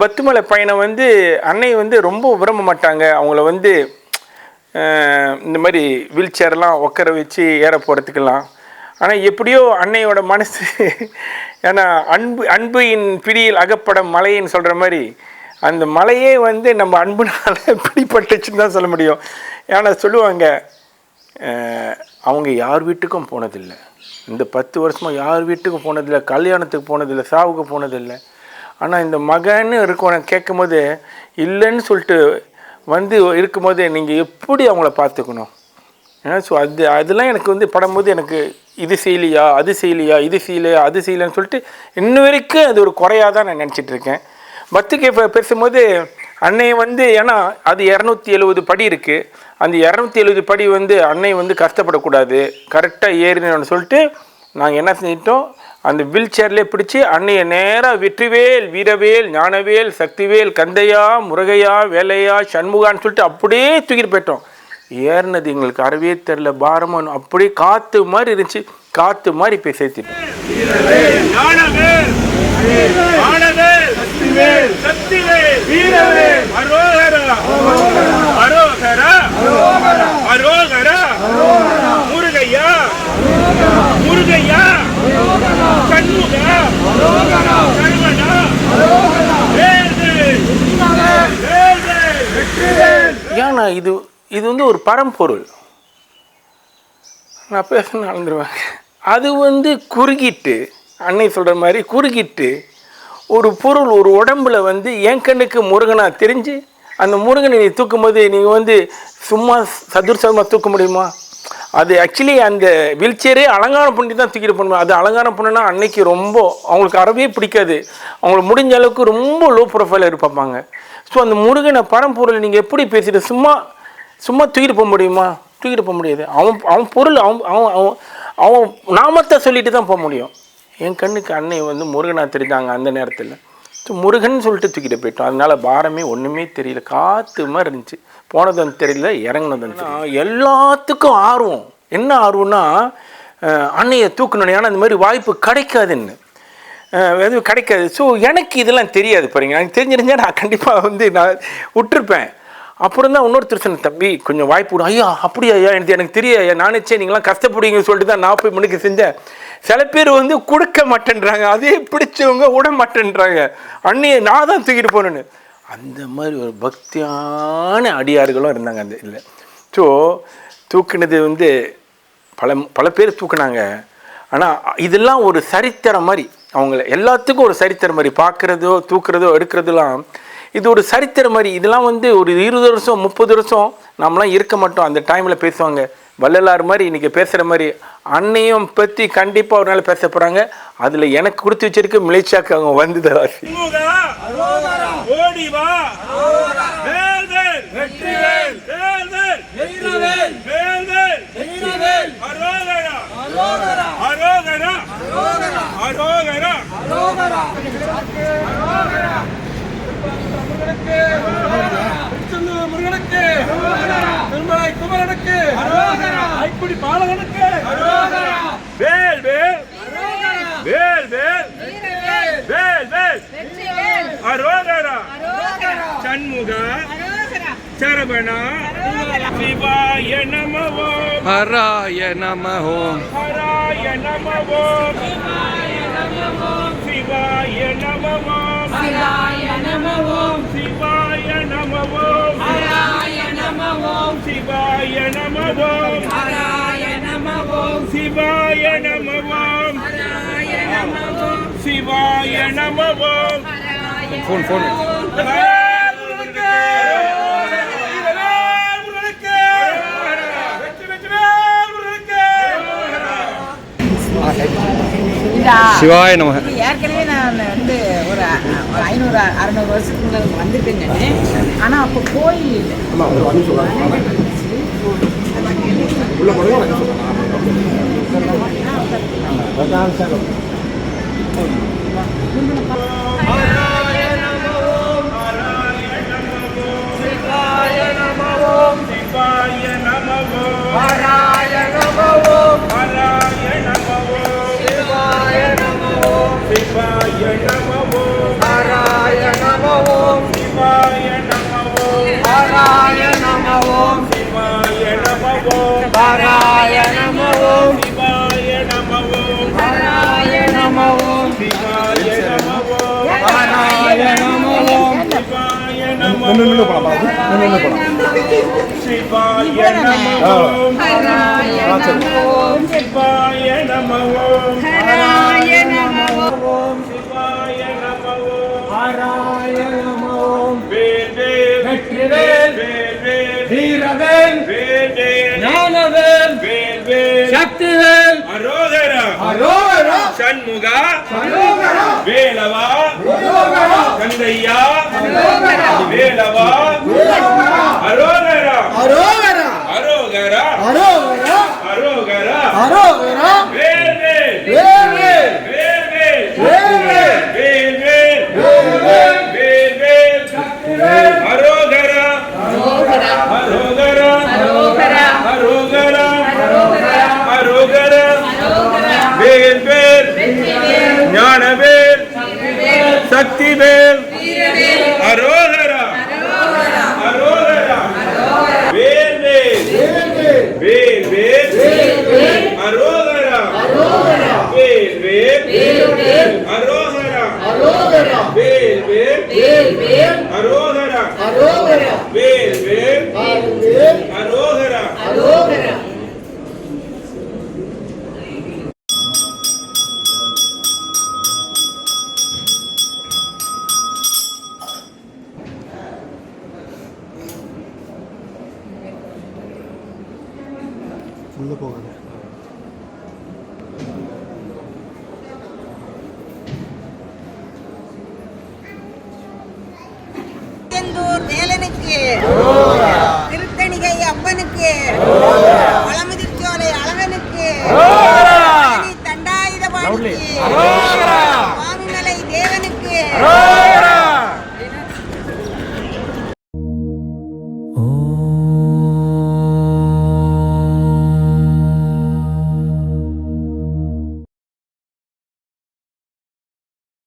பத்துமலை பயணம் வந்து அன்னை வந்து ரொம்ப விரும்ப மாட்டாங்க. அவங்கள வந்து இந்த மாதிரி வீல் சேர்லாம் உட்கார வச்சு ஏற போகிறதுக்கெல்லாம். ஆனால் எப்படியோ அன்னையோட மனசு, ஏன்னா அன்பின் பிடியில் அகப்பட மலைன்னு சொல்கிற மாதிரி அந்த மலையே வந்து நம்ம அன்புனால பிடிப்பட்டுச்சுன்னு தான் சொல்ல முடியும். ஏன்னா சொல்லுவாங்க, அவங்க யார் வீட்டுக்கும் போனதில்லை, இந்த 10 வருஷமாக யார் வீட்டுக்கும் போனதில்லை, கல்யாணத்துக்கு போனதில்லை, சாவுக்கு போனதில்லை. ஆனால் இந்த மகன்னு இருக்கணும் கேட்கும் போது இல்லைன்னு சொல்லிட்டு வந்து இருக்கும்போது நீங்கள் எப்படி அவங்கள பார்த்துக்கணும். ஏன்னா ஸோ அதெல்லாம் எனக்கு வந்து படும்போது எனக்கு இது செய்யலையா, அது செய்யலையா, இது செய்யலையா, அது செய்யலைன்னு சொல்லிட்டு இன்ன வரைக்கும் அது ஒரு குறையாக தான் நான் நினச்சிட்ருக்கேன். பத்துக்கு பேசும்போது அன்னை வந்து, ஏன்னா அது 270 படி இருக்குது. அந்த 270 படி வந்து அன்னை வந்து கஷ்டப்படக்கூடாது, கரெக்டாக ஏறினு சொல்லிட்டு நாங்கள் என்ன செஞ்சிட்டோம், அந்த வீல் சேர்லேயே பிடிச்சி அன்னையை நேராக வெற்றிவேல், வீரவேல், ஞானவேல், சக்திவேல், கந்தையா, முருகையா, வேலையா, சண்முகான்னு சொல்லிட்டு அப்படியே தூக்கிட்டு போயிட்டோம். ஏறினது எங்களுக்கு அறவே தெரில, பாரமாக அப்படியே காற்று மாதிரி இருந்துச்சு, காற்று மாதிரி போய் சேர்த்துட்டோம். ஏன்னா இது வந்து ஒரு பரம்பொருள். நான் பேச நடந்துருவேன். அது வந்து குறுகிட்டு, அன்னை சொல்கிற மாதிரி குறுகிட்டு ஒரு பொருள் ஒரு உடம்புல வந்து என் கண்ணுக்கு முருகனாக தெரிஞ்சு அந்த முருகனை நீ தூக்கும் போது நீங்கள் வந்து சும்மா சதுர்சமாக தூக்க முடியுமா? அது ஆக்சுவலி அந்த வீல் சேரே அலங்காரம் பண்ணி தான் தூக்கிட்டு போகணும். அது அலங்காரம் பண்ணுன்னா அன்னைக்கு ரொம்ப அவங்களுக்கு அறவே பிடிக்காது. அவங்களுக்கு முடிஞ்ச அளவுக்கு ரொம்ப லோ ப்ரொஃபைலாக இருப்பாங்க. ஸோ அந்த முருகனை பரம்பொருளை நீங்கள் எப்படி பேசிட்டு சும்மா தூக்கிட்டு போக முடியுமா? தூக்கிட்டு போக முடியாது. அவன் பொருள் அவன் நாமத்தை சொல்லிட்டு தான் போக முடியும். என் கண்ணுக்கு அன்னை வந்து முருகனாக தெரிஞ்சாங்க அந்த நேரத்தில். ஸோ முருகன் சொல்லிட்டு தூக்கிட்டு போயிட்டோம். அதனால் பாரமே ஒன்றுமே தெரியல, காற்று மாதிரி இருந்துச்சு. போனதும் தெரியல, இறங்கினதும் தெரியல. எல்லாத்துக்கும் ஆர்வம். என்ன ஆர்வம்னா அன்னையை தூக்கணும். ஏன்னா அந்த மாதிரி வாய்ப்பு கிடைக்காதுன்னு, எதுவும் கிடைக்காது. ஸோ எனக்கு இதெல்லாம் தெரியாது பாருங்க. எனக்கு தெரிஞ்சிருந்தா நான் கண்டிப்பாக வந்து நான் விட்டுருப்பேன். அப்புறம் தான் இன்னொருத்தர் சொன்ன, தம்பி கொஞ்சம் வாய்ப்பு விடும். ஐயா அப்படியா ஐயா, எனக்கு தெரியாது, நானேச்சே நீங்களாம் கஷ்டப்படுவீங்கன்னு சொல்லிட்டு தான் நான் போய் முன்னுக்கு செஞ்சேன். சில பேர் வந்து கொடுக்க மாட்டேன்றாங்க, அதே பிடிச்சவங்க விட மாட்டேன்றாங்க, அன்னையை நான் தான் தூக்கிட்டு போகணுன்னு. அந்த மாதிரி ஒரு பக்தியான அடியார்களும் இருந்தாங்க அந்த இல்லை. ஸோ தூக்குனது வந்து பல பேர் தூக்குனாங்க. ஆனால் இதெல்லாம் ஒரு சரித்திரம் மாதிரி, அவங்கள எல்லாத்துக்கும் ஒரு சரித்திரம் மாதிரி பார்க்குறதோ தூக்குறதோ எடுக்கிறதுலாம் இது ஒரு சரித்திரம் மாதிரி. இதெல்லாம் வந்து ஒரு 20 வருஷம் 30 வருஷம் நம்மளாம் இருக்க மாட்டோம். அந்த டைமில் பேசுவாங்க. வள்ளலார் மாதிரி இன்றைக்கி பேசுகிற மாதிரி அன்னையும் பற்றி கண்டிப்பாக ஒரு நாள் பேச போகிறாங்க. அதில் எனக்கு கொடுத்து வச்சிருக்கு மிளைச்சாக்கு அவங்க வந்து தராசி. முருகனுக்கு, திருமலை குமரனுக்கு, ஐக்குடி பாலகனுக்கு, வேல் வேல் வேல் வேல் வேல் வேல், அரோகரா சண்முகா சரவணா சிவாய நம ஓம், ஹராய நம ஓம், ஹராய நம ஓம், சிவாய நம ஓம், சிவாய நம ஓம், சிவாய நம ஓம், ஹராய நம ஓம், சிவாய நம ஓம், ஹராய நம ஓம், சிவாய நம ஓம், ஹராய நம ஓம், சிவாய நம ஓம். ஃபோன் சிவாய நம. ஏற்கனவே நான் வந்து ஒரு 500-600 வருஷத்துக்கு முன்னாடி வந்திருக்கேன். ஆனால் அப்போ கோயில் இல்லை. Shivaya Namo, Narayana Namo. நின்று போலாம் நின்று போலாம் சிவாய நம ஓம் ஹராய நம ஓம் சிவாய நம ஓம் ஹராய நம ஓம் சிவாய நம ஓம் ஆராய நமோம் வேல் வேல் வெற்றிவேல் வேல் வேல் வீரவேல் வேல் வேல் ஞானவேல் வேல் வேல் சக்திவேல் அரோகரா அரோகரா சண்முகா அரோகரா வேலவா அரோகரா கந்தையா வேலவா அரோகரா அரோகரா அரோகரா அரோகரா அரோகரா அரோகரா வேல் வேல் வேல் வேல் வேல் வேல் வேல் வேல் வேல் வேல் வேல் வேல் வேல் சக்திவேல் அரோகரா அரோகரா அரோகரா அரோகரா அரோகரா அரோகரா வேல் வேல் ஞானவேல் சக்திவேல் அரோகரா அரோகரா வேல் வேல் வேல் வேல் அரோகரா வேல் வேல் அரோகரா வேல் வேல் அரோகரா வேல் வேல் அரோகரா உள்ளே போகாது வேலனுக்கு